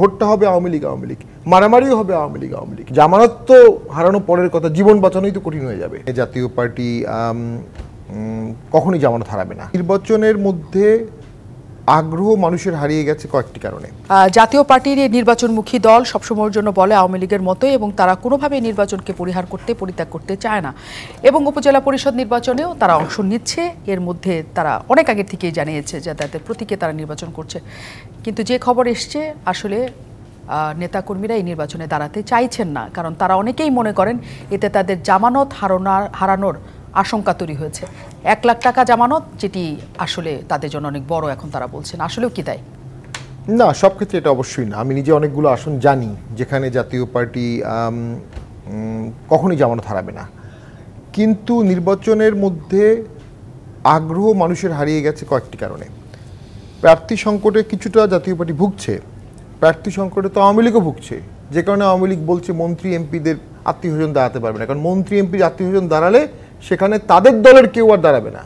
ভোটটা হবে আওয়ামী লীগ মারামারিও হবে আওয়ামী লীগ জামানত তো হারানো পরের কথা, জীবন বাঁচানোই তো কঠিন হয়ে যাবে। জাতীয় পার্টি কখনোই জামানত হারাবে না। নির্বাচনের মধ্যে আগ্রহ মানুষের হারিয়ে গেছে কয়েকটি কারণে। জাতীয় পার্টির এই নির্বাচনমুখী দল সবসময়ের জন্য বলে আওয়ামী লীগের মতোই, এবং তারা কোনোভাবেই নির্বাচনকে পরিত্যাগ করতে চায় না, এবং উপজেলা পরিষদ নির্বাচনেও তারা অংশ নিচ্ছে। এর মধ্যে তারা অনেক আগে থেকেই জানিয়েছে যে তাদের প্রতীকে তারা নির্বাচন করছে। কিন্তু যে খবর এসছে, আসলে নেতাকর্মীরা এই নির্বাচনে দাঁড়াতে চাইছেন না, কারণ তারা অনেকেই মনে করেন এতে তাদের জামানত হারানোর আশঙ্কা তৈরি হয়েছে। 1 লাখ টাকা জামানত, যেটি আসলে তাদের জন্য অনেক বড়, এখন তারা বলছেন। আসলেও কি তাই? না, সব ক্ষেত্রে এটা অবশ্যই না। আমি নিজে অনেকগুলো আসন জানি যেখানে জাতীয় পার্টি কখনোই জামানত হারাবে না, কিন্তু নির্বাচনের মধ্যে আগ্রহ মানুষের হারিয়ে গেছে কয়েকটি কারণে। প্রার্থী সংকটে কিছুটা জাতীয় পার্টি ভুগছে, প্রার্থী সংকটে তো আওয়ামী লীগও ভুগছে, যে কারণে আওয়ামী লীগ বলছে মন্ত্রী এমপিদের আত্মীয় স্বজন দাঁড়াতে পারবে না, কারণ মন্ত্রী এমপির আত্মীয় স্বজন দাঁড়ালে সেখানে তাদের দলের কেউ আর দাঁড়াবে না।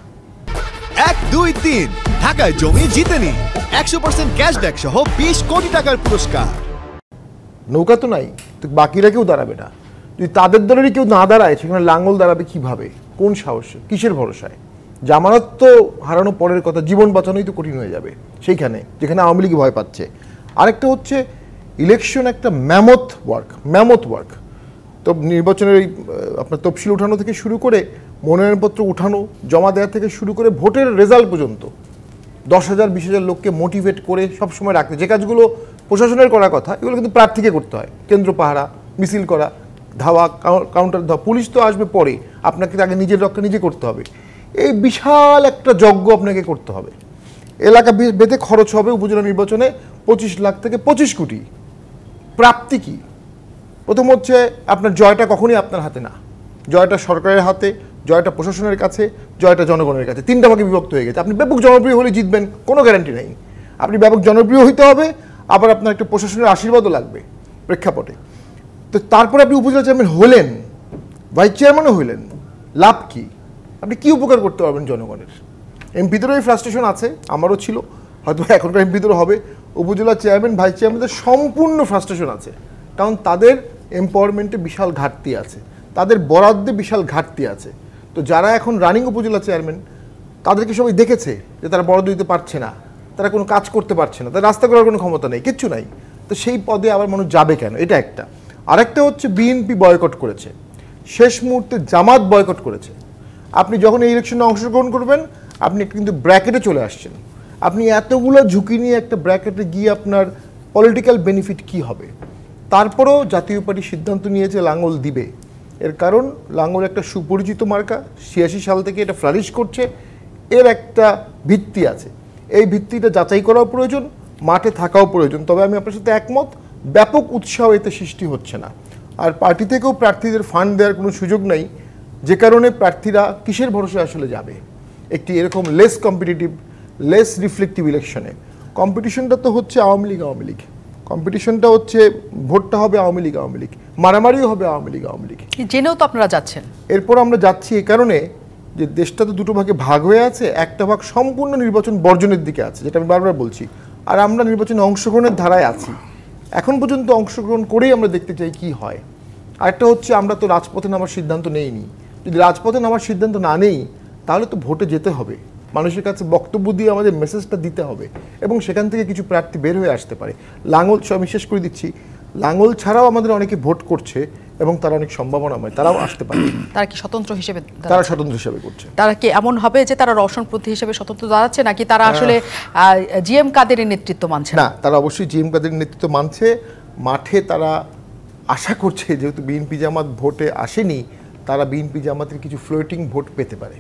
1, 2, 3 ঢাকায় জমি জিতে নিন 100% ক্যাশব্যাক সহ 20 কোটি টাকার পুরস্কার। নৌকা তো নাই, তো বাকিরা কেউ দাঁড়াবে না। যদি তাদের দলেরই কেউ না দাঁড়ায়, সেখানে লাঙ্গল দাঁড়াবে কিভাবে, কোন সাহসে, কিসের ভরসায়? জামানত তো হারানো পরের কথা, জীবন বাঁচানোই তো কঠিন হয়ে যাবে সেইখানে, যেখানে আওয়ামী লীগ ভয় পাচ্ছে। আরেকটা হচ্ছে ইলেকশন একটা ম্যামথ ওয়ার্ক। তো নির্বাচনের আপনার তফসিল উঠানো থেকে শুরু করে মনোনয়নপত্র উঠানো, জমা দেওয়া থেকে শুরু করে ভোটের রেজাল্ট পর্যন্ত 10,000 20,000 লোককে মোটিভেট করে সবসময় রাখতে, যে কাজগুলো প্রশাসনের করার কথা, এগুলো কিন্তু প্রার্থীকে করতে হয়। কেন্দ্র পাহারা, মিছিল করা, ধাওয়া, কাউন্টার ধাওয়া, পুলিশ তো আসবে পরে, আপনাকে আগে নিজের রক্ষা নিজে করতে হবে। এই বিশাল একটা যজ্ঞ আপনাকে করতে হবে। এলাকা বেঁধে খরচ হবে উপজেলা নির্বাচনে 25 লাখ থেকে 25 কোটি। প্রাপ্তি কি? প্রথম হচ্ছে আপনার জয়টা কখনই আপনার হাতে না, জয়টা সরকারের হাতে, জয়টা প্রশাসনের কাছে, জয়টা জনগণের কাছে। 3টা ভাগে বিভক্ত হয়ে গেছে। আপনি ব্যাপক জনপ্রিয় হলে জিতবেন, কোনো গ্যারান্টি নেই। আপনি ব্যাপক জনপ্রিয় হইতে হবে, আবার আপনার একটা প্রশাসনের আশীর্বাদও লাগবে প্রেক্ষাপটে। তো তারপরে আপনি উপজেলা চেয়ারম্যান হলেন, ভাইস চেয়ারম্যানও হইলেন, লাভ কি? আপনি কি উপকার করতে পারবেন জনগণের? এমপিদেরও এই ফ্রাস্ট্রেশন আছে, আমারও ছিল, হয়তো এখনকার এমপিদেরও হবে। উপজেলা চেয়ারম্যান, ভাইস চেয়ারম্যানদের সম্পূর্ণ ফ্রাস্ট্রেশন আছে, কারণ তাদের এম্পাওয়ারমেন্টে বিশাল ঘাটতি আছে, তাদের বরাদ্দে বিশাল ঘাটতি আছে। তো যারা এখন রানিং উপজেলা চেয়ারম্যান, তাদেরকে সবাই দেখেছে যে তারা বরাদ্দ দিতে পারছে না, তারা কোনো কাজ করতে পারছে না, তার রাস্তা করার কোনো ক্ষমতা নেই, কিচ্ছু নাই। তো সেই পদে আবার মানুষ যাবে কেন? এটা একটা। আরেকটা হচ্ছে বিএনপি বয়কট করেছে, শেষ মুহূর্তে জামাত বয়কট করেছে। আপনি যখন এই ইলেকশনে অংশগ্রহণ করবেন, আপনি কিন্তু ব্র্যাকেটে চলে আসছেন। আপনি এতগুলো ঝুঁকি নিয়ে একটা ব্র্যাকেটে গিয়ে আপনার পলিটিক্যাল বেনিফিট কি হবে? তারপরেও জাতীয় পার্টি সিদ্ধান্ত নিয়েছে লাঙ্গল দিবে। এর কারণ লাঙ্গল একটা সুপরিচিত মার্কা, 86 সাল থেকে এটা ফ্লারিশ করছে, এর একটা ভিত্তি আছে। এই ভিত্তিটা যাচাই করাও প্রয়োজন, মাঠে থাকাও প্রয়োজন। তবে আমি আপনার সাথে একমত, ব্যাপক উৎসাহ এতে সৃষ্টি হচ্ছে না। আর পার্টি থেকেও প্রার্থীদের ফান্ড দেওয়ার কোনো সুযোগ নাই, যে কারণে প্রার্থীরা কিসের ভরসায় আসলে যাবে একটি এরকম লেস কম্পিটিটিভ, লেস রিফ্লেক্টিভ ইলেকশনে? কম্পিটিশনটা তো হচ্ছে আওয়ামী লীগ, কম্পিটিশনটা হচ্ছে ভোটটা হবে আওয়ামী লীগ মারামারিও হবে আওয়ামী লীগ। জেনেও তো আপনারা যাচ্ছেন। এরপর আমরা যাচ্ছি এই কারণে যে দেশটা তো দুটো ভাগে ভাগ হয়ে আছে, একটা ভাগ সম্পূর্ণ নির্বাচন বর্জনের দিকে আছে, যেটা আমি বারবার বলছি, আর আমরা নির্বাচনে অংশগ্রহণের ধারায় আছি। এখন পর্যন্ত অংশগ্রহণ করেই আমরা দেখতে চাই কি হয়। আরেকটা হচ্ছে আমরা তো রাজপথে নামার সিদ্ধান্ত নেইনি। যদি রাজপথে নামার সিদ্ধান্ত না নেই, তাহলে তো ভোটে যেতে হবে, মানুষের কাছে বক্তব্য দিয়ে আমাদের মেসেজটা দিতে হবে, এবং সেখান থেকে কিছু প্রার্থী বের হয়ে আসতে পারে। লাঙ্গল, আমি শেষ করে দিচ্ছি, লাঙ্গল ছাড়াও আমাদের অনেকে ভোট করছে এবং তারা অনেক সম্ভাবনাময়, তারাও আসতে পারে। তারা কি স্বতন্ত্র হিসেবে? তারা স্বতন্ত্র হিসেবে করছে। তারা কি এমন হবে যে তারা রওশনপ্রতীক হিসেবে স্বতন্ত্র দাঁড়াচ্ছে, নাকি তারা আসলে জিএম কাদেরের নেতৃত্ব মানছে? না, তারা অবশ্যই জিএম কাদেরের নেতৃত্ব মানছে। মাঠে তারা আশা করছে, যেহেতু বিএনপি জামাত ভোটে আসেনি, তারা বিএনপি জামাতের কিছু ফ্লোটিং ভোট পেতে পারে।